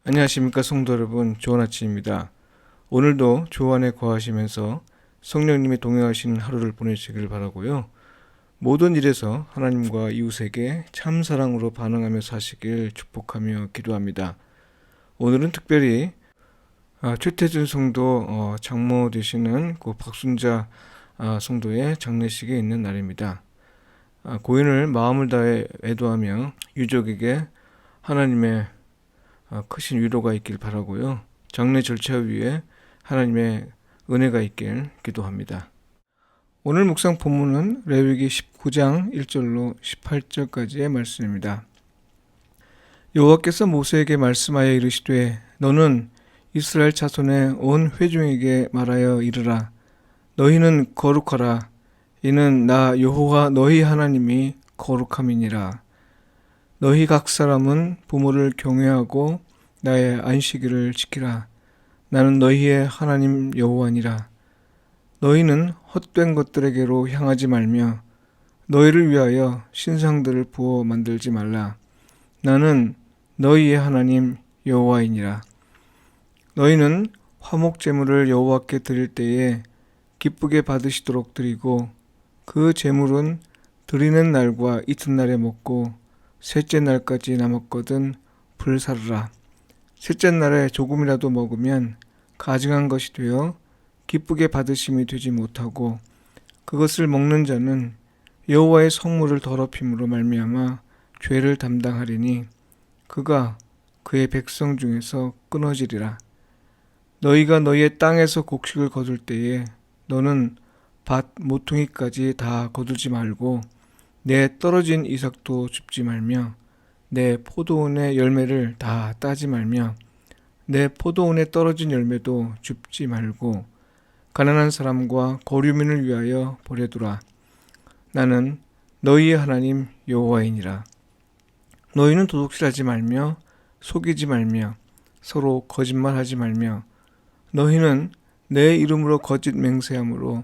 안녕하십니까 성도 여러분, 좋은 아침입니다. 오늘도 주 안에 거하시면서 성령님이 동행하시는 하루를 보내시길 바라고요. 모든 일에서 하나님과 이웃에게 참 사랑으로 반응하며 사시길 축복하며 기도합니다. 오늘은 특별히 최태준 성도 장모 되시는 그 박순자 성도의 장례식이 있는 날입니다. 고인을 마음을 다해 애도하며 유족에게 하나님의 크신 위로가 있길 바라고요. 장례 절차 위에 하나님의 은혜가 있길 기도합니다. 오늘 묵상 본문은 레위기 19장 1절로 18절까지의 말씀입니다. 여호와께서 모세에게 말씀하여 이르시되 너는 이스라엘 자손의 온 회중에게 말하여 이르라. 너희는 거룩하라. 이는 나 여호와 너희 하나님이 거룩함이니라. 너희 각 사람은 부모를 경외하고 나의 안식일을 지키라. 나는 너희의 하나님 여호와니라. 너희는 헛된 것들에게로 향하지 말며 너희를 위하여 신상들을 부어 만들지 말라. 나는 너희의 하나님 여호와이니라. 너희는 화목 제물을 여호와께 드릴 때에 기쁘게 받으시도록 드리고 그 제물은 드리는 날과 이튿날에 먹고 셋째 날까지 남았거든 불사르라. 셋째 날에 조금이라도 먹으면 가증한 것이 되어 기쁘게 받으심이 되지 못하고 그것을 먹는 자는 여호와의 성물을 더럽힘으로 말미암아 죄를 담당하리니 그가 그의 백성 중에서 끊어지리라. 너희가 너희의 땅에서 곡식을 거둘 때에 너는 밭 모퉁이까지 다 거두지 말고 내 떨어진 이삭도 줍지 말며 내 포도원의 열매를 다 따지 말며 내 포도원에 떨어진 열매도 줍지 말고 가난한 사람과 거류민을 위하여 버려두라. 나는 너희의 하나님 여호와이니라. 너희는 도둑질하지 말며 속이지 말며 서로 거짓말하지 말며 너희는 내 이름으로 거짓 맹세함으로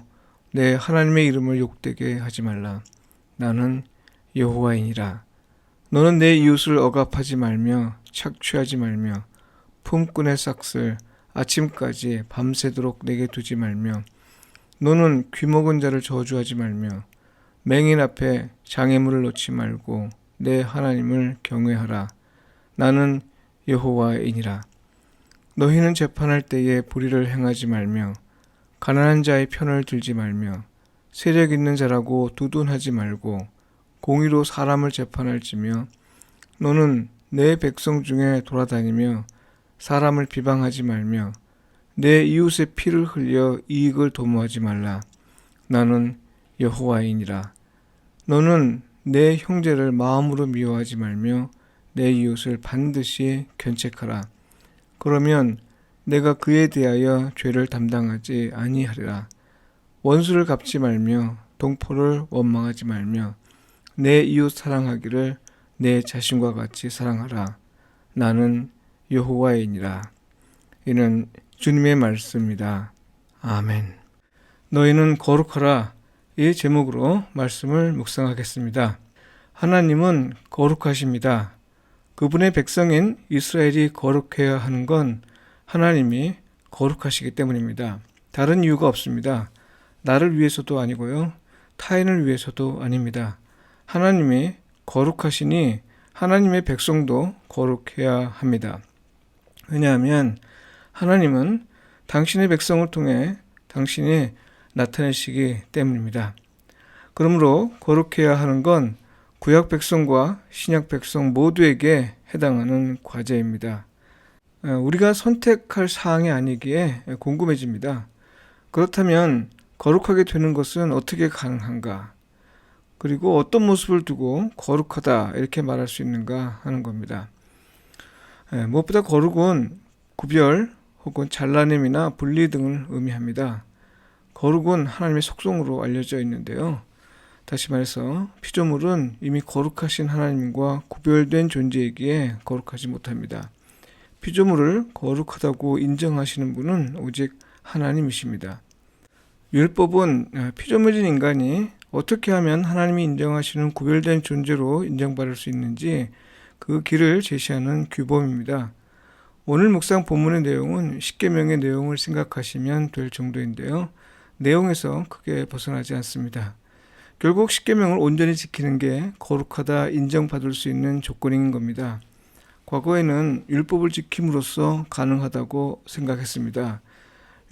내 하나님의 이름을 욕되게 하지 말라. 나는 여호와이니라. 너는 내 이웃을 억압하지 말며 착취하지 말며 품꾼의 삭슬 아침까지 밤새도록 내게 두지 말며 너는 귀먹은 자를 저주하지 말며 맹인 앞에 장애물을 놓지 말고 내 하나님을 경외하라. 나는 여호와이니라. 너희는 재판할 때에 불의를 행하지 말며 가난한 자의 편을 들지 말며 세력 있는 자라고 두둔하지 말고 공의로 사람을 재판할지며 너는 내 백성 중에 돌아다니며 사람을 비방하지 말며 내 이웃의 피를 흘려 이익을 도모하지 말라. 나는 여호와이니라. 너는 내 형제를 마음으로 미워하지 말며 내 이웃을 반드시 견책하라. 그러면 내가 그에 대하여 죄를 담당하지 아니하리라. 원수를 갚지 말며 동포를 원망하지 말며 내 이웃 사랑하기를 내 자신과 같이 사랑하라. 나는 여호와이니라. 이는 주님의 말씀입니다. 아멘. 너희는 거룩하라. 이 제목으로 말씀을 묵상하겠습니다. 하나님은 거룩하십니다. 그분의 백성인 이스라엘이 거룩해야 하는 건 하나님이 거룩하시기 때문입니다. 다른 이유가 없습니다. 나를 위해서도 아니고요. 타인을 위해서도 아닙니다. 하나님이 거룩하시니 하나님의 백성도 거룩해야 합니다. 왜냐하면 하나님은 당신의 백성을 통해 당신이 나타내시기 때문입니다. 그러므로 거룩해야 하는 건 구약 백성과 신약 백성 모두에게 해당하는 과제입니다. 우리가 선택할 사항이 아니기에 궁금해집니다. 그렇다면 거룩하게 되는 것은 어떻게 가능한가? 그리고 어떤 모습을 두고 거룩하다 이렇게 말할 수 있는가 하는 겁니다. 무엇보다 거룩은 구별 혹은 잘라냄이나 분리 등을 의미합니다. 거룩은 하나님의 속성으로 알려져 있는데요. 다시 말해서 피조물은 이미 거룩하신 하나님과 구별된 존재이기에 거룩하지 못합니다. 피조물을 거룩하다고 인정하시는 분은 오직 하나님이십니다. 율법은 피조물인 인간이 어떻게 하면 하나님이 인정하시는 구별된 존재로 인정받을 수 있는지 그 길을 제시하는 규범입니다. 오늘 묵상 본문의 내용은 십계명의 내용을 생각하시면 될 정도인데요. 내용에서 크게 벗어나지 않습니다. 결국 십계명을 온전히 지키는 게 거룩하다 인정받을 수 있는 조건인 겁니다. 과거에는 율법을 지킴으로써 가능하다고 생각했습니다.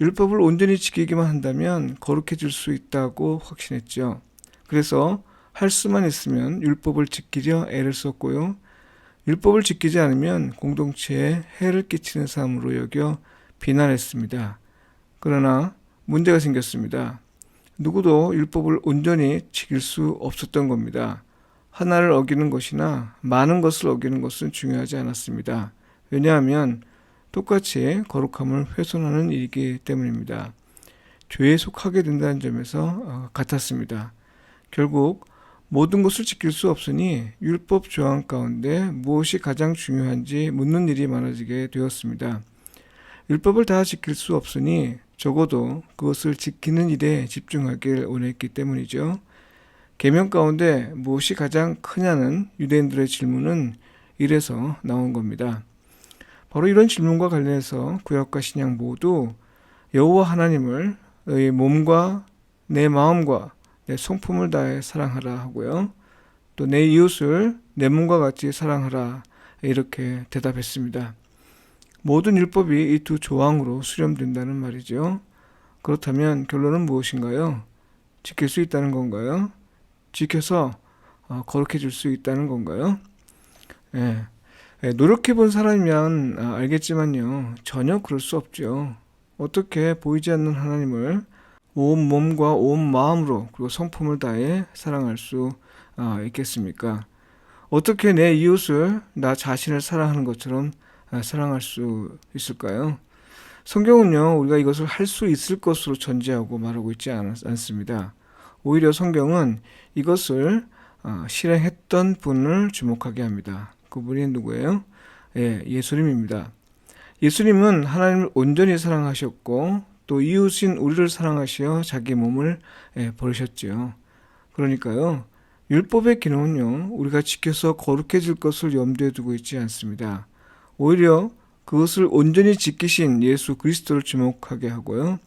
율법을 온전히 지키기만 한다면 거룩해질 수 있다고 확신했죠. 그래서 할 수만 있으면 율법을 지키려 애를 썼고요. 율법을 지키지 않으면 공동체에 해를 끼치는 삶으로 여겨 비난했습니다. 그러나 문제가 생겼습니다. 누구도 율법을 온전히 지킬 수 없었던 겁니다. 하나를 어기는 것이나 많은 것을 어기는 것은 중요하지 않았습니다. 왜냐하면 똑같이 거룩함을 훼손하는 일이기 때문입니다. 죄에 속하게 된다는 점에서 같았습니다. 결국 모든 것을 지킬 수 없으니 율법 조항 가운데 무엇이 가장 중요한지 묻는 일이 많아지게 되었습니다. 율법을 다 지킬 수 없으니 적어도 그것을 지키는 일에 집중하길 원했기 때문이죠. 계명 가운데 무엇이 가장 크냐는 유대인들의 질문은 이래서 나온 겁니다. 바로 이런 질문과 관련해서 구약과 신약 모두 여호와 하나님을 너의 몸과 내 마음과 내 성품을 다해 사랑하라 하고요. 또 내 이웃을 내 몸과 같이 사랑하라 이렇게 대답했습니다. 모든 율법이 이 두 조항으로 수렴된다는 말이죠. 그렇다면 결론은 무엇인가요? 지킬 수 있다는 건가요? 지켜서 거룩해질 수 있다는 건가요? 예. 노력해 본 사람이면 알겠지만요. 전혀 그럴 수 없죠. 어떻게 보이지 않는 하나님을 온 몸과 온 마음으로 그리고 성품을 다해 사랑할 수 있겠습니까? 어떻게 내 이웃을 나 자신을 사랑하는 것처럼 사랑할 수 있을까요? 성경은요, 우리가 이것을 할 수 있을 것으로 전제하고 말하고 있지 않습니다. 오히려 성경은 이것을 실행했던 분을 주목하게 합니다. 그분이 누구예요? 예수님입니다. 예수님은 하나님을 온전히 사랑하셨고 또 이웃인 우리를 사랑하시어 자기 몸을 버리셨지요. 그러니까요, 율법의 기능은요, 우리가 지켜서 거룩해질 것을 염두에 두고 있지 않습니다. 오히려 그것을 온전히 지키신 예수 그리스도를 주목하게 하고요.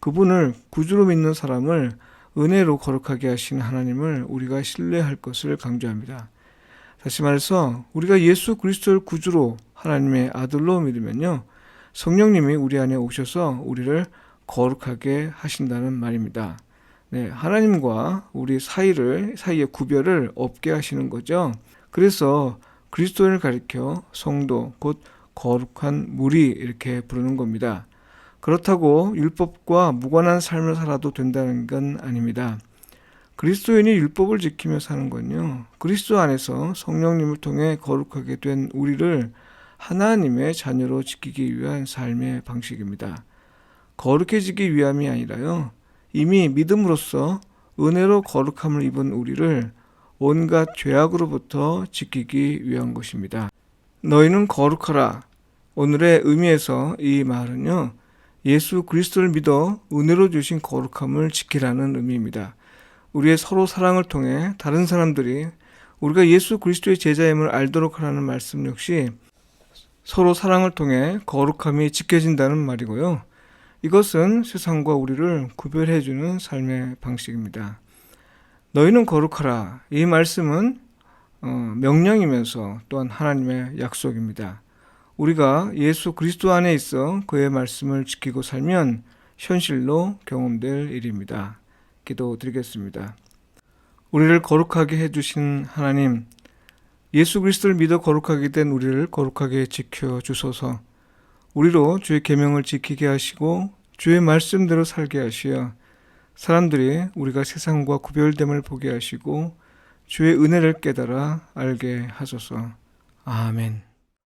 그분을 구주로 믿는 사람을 은혜로 거룩하게 하신 하나님을 우리가 신뢰할 것을 강조합니다. 다시 말해서 우리가 예수 그리스도를 구주로 하나님의 아들로 믿으면요, 성령님이 우리 안에 오셔서 우리를 거룩하게 하신다는 말입니다. 네, 하나님과 우리 사이의 구별을 없게 하시는 거죠. 그래서 그리스도를 가리켜 성도, 곧 거룩한 무리 이렇게 부르는 겁니다. 그렇다고 율법과 무관한 삶을 살아도 된다는 건 아닙니다. 그리스도인이 율법을 지키며 사는 건요, 그리스도 안에서 성령님을 통해 거룩하게 된 우리를 하나님의 자녀로 지키기 위한 삶의 방식입니다. 거룩해지기 위함이 아니라요, 이미 믿음으로써 은혜로 거룩함을 입은 우리를 온갖 죄악으로부터 지키기 위한 것입니다. 너희는 거룩하라. 오늘의 의미에서 이 말은요, 예수 그리스도를 믿어 은혜로 주신 거룩함을 지키라는 의미입니다. 우리의 서로 사랑을 통해 다른 사람들이 우리가 예수 그리스도의 제자임을 알도록 하라는 말씀 역시 서로 사랑을 통해 거룩함이 지켜진다는 말이고요. 이것은 세상과 우리를 구별해주는 삶의 방식입니다. 너희는 거룩하라. 이 말씀은 명령이면서 또한 하나님의 약속입니다. 우리가 예수 그리스도 안에 있어 그의 말씀을 지키고 살면 현실로 경험될 일입니다. 기도드리겠습니다. 우리를 거룩하게 해주신 하나님, 예수 그리스도를 믿어 거룩하게 된 우리를 거룩하게 지켜주소서. 우리로 주의 계명을 지키게 하시고 주의 말씀대로 살게 하시어 사람들이 우리가 세상과 구별됨을 보게 하시고 주의 은혜를 깨달아 알게 하소서. 아멘.